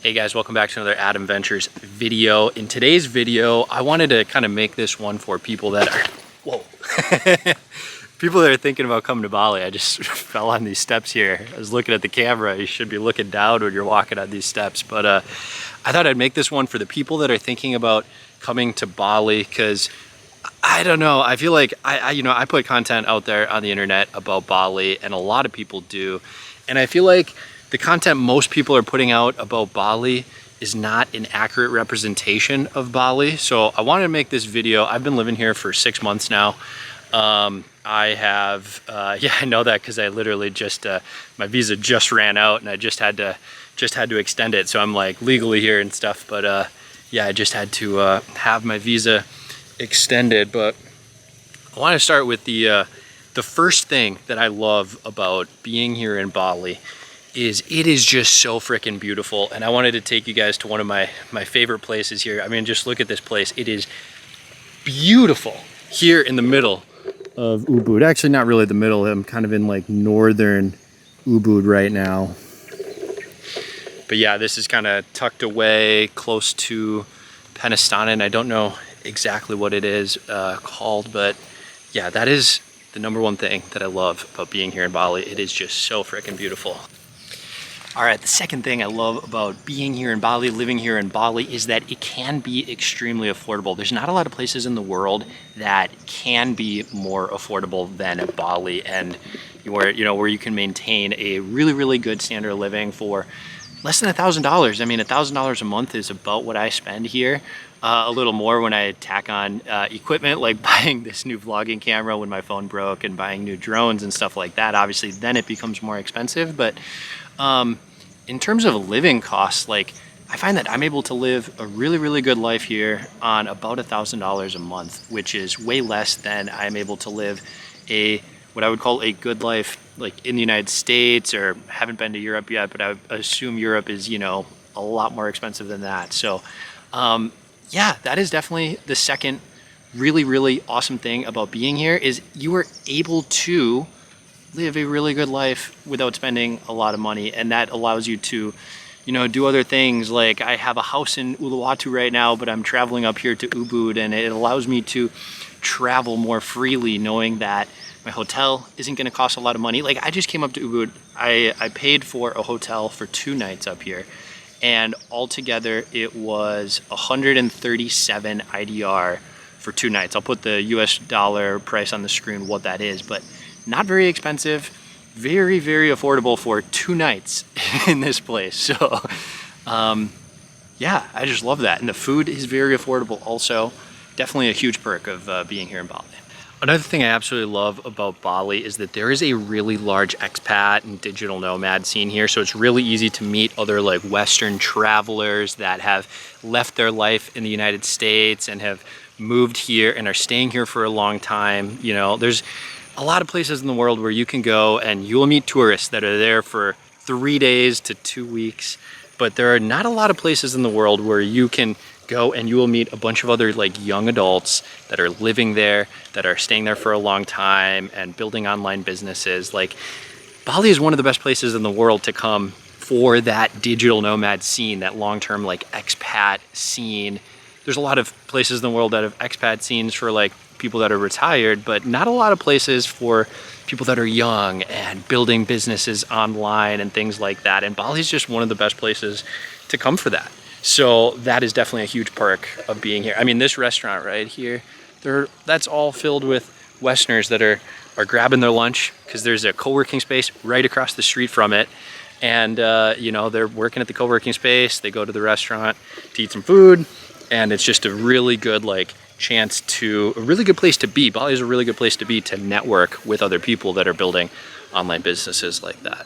Hey guys, welcome back to another Adam Ventures video. In today's video, I wanted to kind of make this one for people that are, people that are thinking about coming to Bali. I just fell on these steps here. I was looking at the camera. You should be looking down when you're walking on these steps. But I thought I'd make this one for the people that are thinking about coming to Bali, because I don't know, I feel like I put content out there on the internet about Bali, and a lot of people do. And I feel like the content most people are putting out about Bali is not an accurate representation of Bali. So I wanted to make this video. I've been living here for 6 months now. I know that because I literally just, my visa just ran out and I just had to extend it. So I'm like legally here and stuff, but yeah, I just had to have my visa extended. But I want to start with the first thing that I love about being here in Bali is it is just so freaking beautiful. And I wanted to take you guys to one of my favorite places here. I mean, just look at this place. It is beautiful here in the middle of Ubud. Actually, not really the middle. I'm kind of in like northern Ubud right now. But yeah, this is kind of tucked away close to Penistana, and I don't know exactly what it is called, but yeah, that is the number one thing that I love about being here in Bali. It is just so freaking beautiful. All right, the second thing I love about being here in Bali, living here in Bali, is that it can be extremely affordable. There's not a lot of places in the world that can be more affordable than Bali, and where you can maintain a really, really good standard of living for less than $1,000. I mean, $1,000 a month is about what I spend here. A little more when I tack on equipment, like buying this new vlogging camera when my phone broke and buying new drones and stuff like that. Obviously, then it becomes more expensive. But in terms of living costs, like I find that I'm able to live a really, really good life here on about $1,000 a month, which is way less than I'm able to live what I would call a good life, like in the United States, or haven't been to Europe yet, but I assume Europe is, a lot more expensive than that. So yeah, that is definitely the second really, really awesome thing about being here, is you are able to live a really good life without spending a lot of money. And that allows you to, do other things. Like I have a house in Uluwatu right now, but I'm traveling up here to Ubud, and it allows me to travel more freely, knowing that my hotel isn't going to cost a lot of money. Like I just came up to Ubud. I paid for a hotel for 2 nights up here, and altogether it was 137 IDR for 2 nights. I'll put the US dollar price on the screen, what that is, but not very expensive, very, very affordable for 2 nights in this place. So yeah, I just love that. And the food is very affordable also. Definitely a huge perk of being here in Bali. Another thing I absolutely love about Bali is that there is a really large expat and digital nomad scene here. So it's really easy to meet other like Western travelers that have left their life in the United States and have moved here and are staying here for a long time. There's a lot of places in the world where you can go and you will meet tourists that are there for 3 days to 2 weeks. But there are not a lot of places in the world where you can go and you will meet a bunch of other like young adults that are living there, that are staying there for a long time and building online businesses. Like Bali is one of the best places in the world to come for that digital nomad scene, that long-term like expat scene. There's a lot of places in the world that have expat scenes for like people that are retired, but not a lot of places for people that are young and building businesses online and things like that. And Bali is just one of the best places to come for that. So that is definitely a huge perk of being here. I mean, this restaurant right here, that's all filled with Westerners that are grabbing their lunch, because there's a co-working space right across the street from it. And they're working at the co-working space. They go to the restaurant to eat some food, and it's just a really good a really good place to be. Bali is a really good place to be, to network with other people that are building online businesses like that.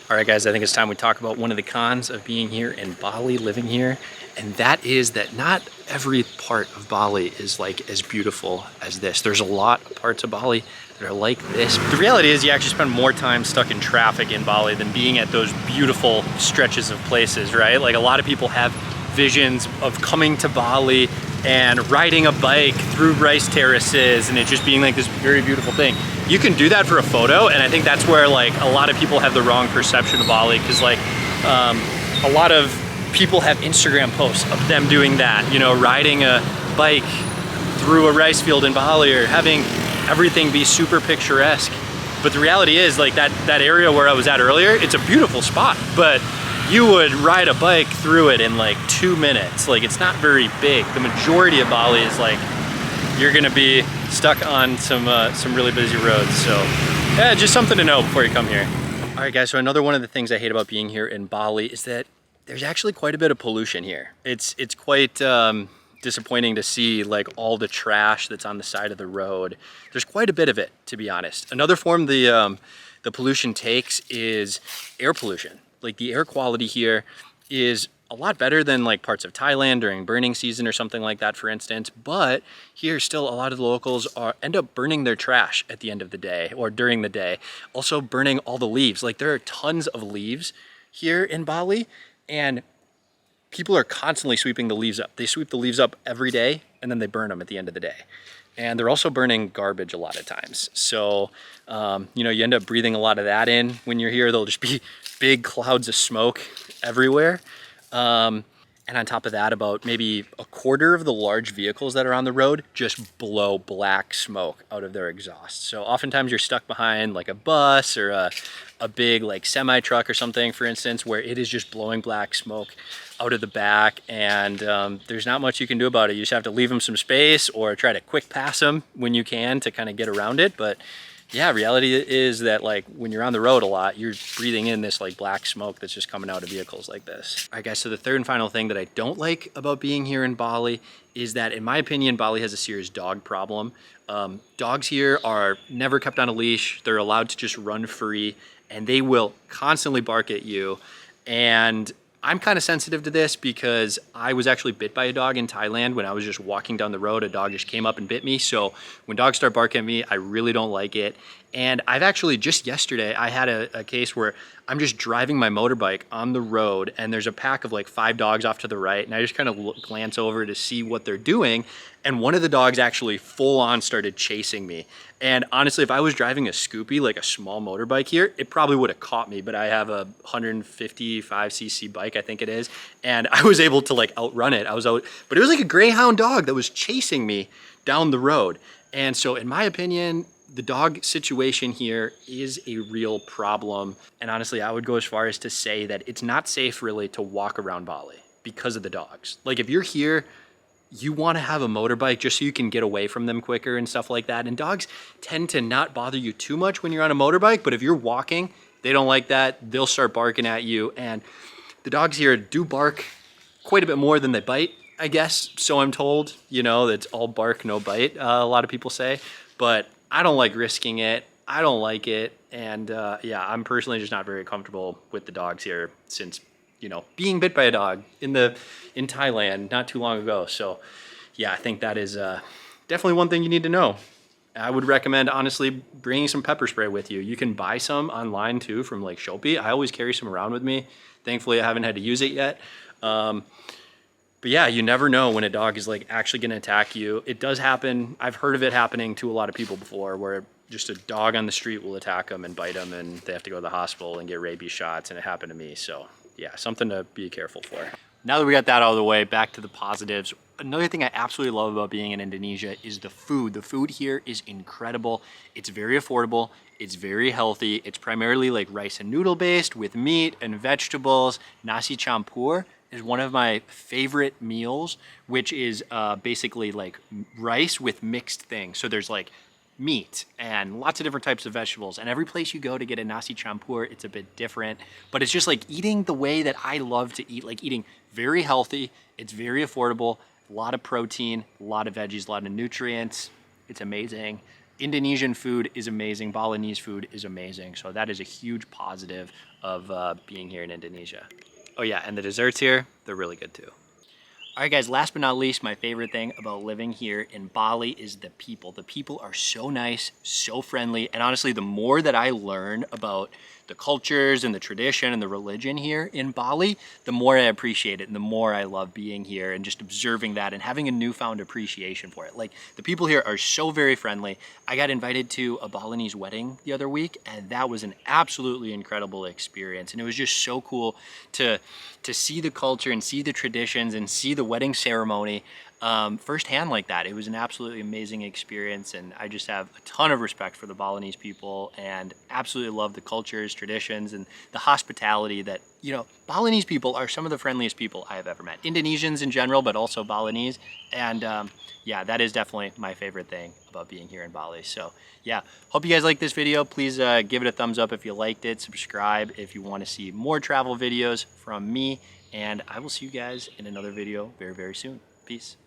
All right, guys, I think it's time we talk about one of the cons of being here in Bali, living here, and that is that not every part of Bali is like as beautiful as this. There's a lot of parts of Bali that are like this. The reality is you actually spend more time stuck in traffic in Bali than being at those beautiful stretches of places, right? Like a lot of people have visions of coming to Bali and riding a bike through rice terraces and it just being like this very beautiful thing. You can do that for a photo, and I think that's where like a lot of people have the wrong perception of Bali, because like a lot of people have Instagram posts of them doing that, you know, riding a bike through a rice field in Bali or having everything be super picturesque. But the reality is, like that area where I was at earlier, it's a beautiful spot, but you would ride a bike through it in like 2 minutes. Like, it's not very big. The majority of Bali is like, you're gonna be stuck on some really busy roads. So yeah, just something to know before you come here. All right guys, so another one of the things I hate about being here in Bali is that there's actually quite a bit of pollution here. It's quite disappointing to see like all the trash that's on the side of the road. There's quite a bit of it, to be honest. Another form the pollution takes is air pollution. Like, the air quality here is a lot better than like parts of Thailand during burning season or something like that, for instance. But here still a lot of the locals end up burning their trash at the end of the day or during the day. Also burning all the leaves. Like, there are tons of leaves here in Bali, and people are constantly sweeping the leaves up. They sweep the leaves up every day and then they burn them at the end of the day. And they're also burning garbage a lot of times. So, you know, you end up breathing a lot of that in when you're here. There'll just be big clouds of smoke everywhere. And on top of that, about maybe a quarter of the large vehicles that are on the road just blow black smoke out of their exhaust. So oftentimes you're stuck behind like a bus or a big like semi truck or something, for instance, where it is just blowing black smoke out of the back, and there's not much you can do about it. You just have to leave them some space or try to quick pass them when you can to kind of get around it. But yeah, reality is that like when you're on the road a lot, you're breathing in this like black smoke that's just coming out of vehicles like this. All right guys, so the third and final thing that I don't like about being here in Bali is that, in my opinion, Bali has a serious dog problem. Dogs here are never kept on a leash. They're allowed to just run free, and they will constantly bark at you. And I'm kind of sensitive to this because I was actually bit by a dog in Thailand when I was just walking down the road. A dog just came up and bit me. So when dogs start barking at me, I really don't like it. And I've actually, just yesterday, I had a case where I'm just driving my motorbike on the road and there's a pack of like 5 dogs off to the right. And I just kind of glance over to see what they're doing. And one of the dogs actually full on started chasing me. And honestly, if I was driving a Scoopy, like a small motorbike here, it probably would have caught me. But I have a 155cc bike, I think it is. And I was able to like outrun it. But it was like a greyhound dog that was chasing me down the road. And so in my opinion, the dog situation here is a real problem. And honestly, I would go as far as to say that it's not safe really to walk around Bali because of the dogs. Like, if you're here, you want to have a motorbike just so you can get away from them quicker and stuff like that. And dogs tend to not bother you too much when you're on a motorbike, but if you're walking, they don't like that. They'll start barking at you. And the dogs here do bark quite a bit more than they bite, I guess. So I'm told, you know, it's all bark, no bite, a lot of people say. But I don't like risking it. I don't like it. And yeah, I'm personally just not very comfortable with the dogs here since, you know, being bit by a dog in Thailand not too long ago. So yeah, I think that is definitely one thing you need to know. I would recommend, honestly, bringing some pepper spray with you. You can buy some online too from like Shopee. I always carry some around with me. Thankfully, I haven't had to use it yet. But yeah, you never know when a dog is like actually gonna attack you. It does happen. I've heard of it happening to a lot of people before, where just a dog on the street will attack them and bite them and they have to go to the hospital and get rabies shots, and it happened to me. So yeah, something to be careful for. Now that we got that out of the way, back to the positives. Another thing I absolutely love about being in Indonesia is the food. The food here is incredible. It's very affordable. It's very healthy. It's primarily like rice and noodle based with meat and vegetables. Nasi campur is one of my favorite meals, which is basically like rice with mixed things. So there's like meat and lots of different types of vegetables, and every place you go to get a nasi campur, it's a bit different, but it's just like eating the way that I love to eat, like eating very healthy. It's very affordable, a lot of protein, a lot of veggies, a lot of nutrients. It's amazing. Indonesian food is amazing. Balinese food is amazing. So that is a huge positive of being here in Indonesia. Oh yeah, and the desserts here, they're really good too. All right guys, last but not least, my favorite thing about living here in Bali is the people. The people are so nice, so friendly, and honestly, the more that I learn about the cultures and the tradition and the religion here in Bali, the more I appreciate it and the more I love being here and just observing that and having a newfound appreciation for it. Like, the people here are so very friendly. I got invited to a Balinese wedding the other week, and that was an absolutely incredible experience. And it was just so cool to to see the culture and see the traditions and see the wedding ceremony firsthand like that. It was an absolutely amazing experience, and I just have a ton of respect for the Balinese people and absolutely love the cultures, traditions, and the hospitality that, you know, Balinese people are some of the friendliest people I have ever met. Indonesians in general, but also Balinese. And yeah, that is definitely my favorite thing about being here in Bali. So yeah, hope you guys like this video. Please give it a thumbs up if you liked it. Subscribe if you want to see more travel videos from me. And I will see you guys in another video very, very soon. Peace.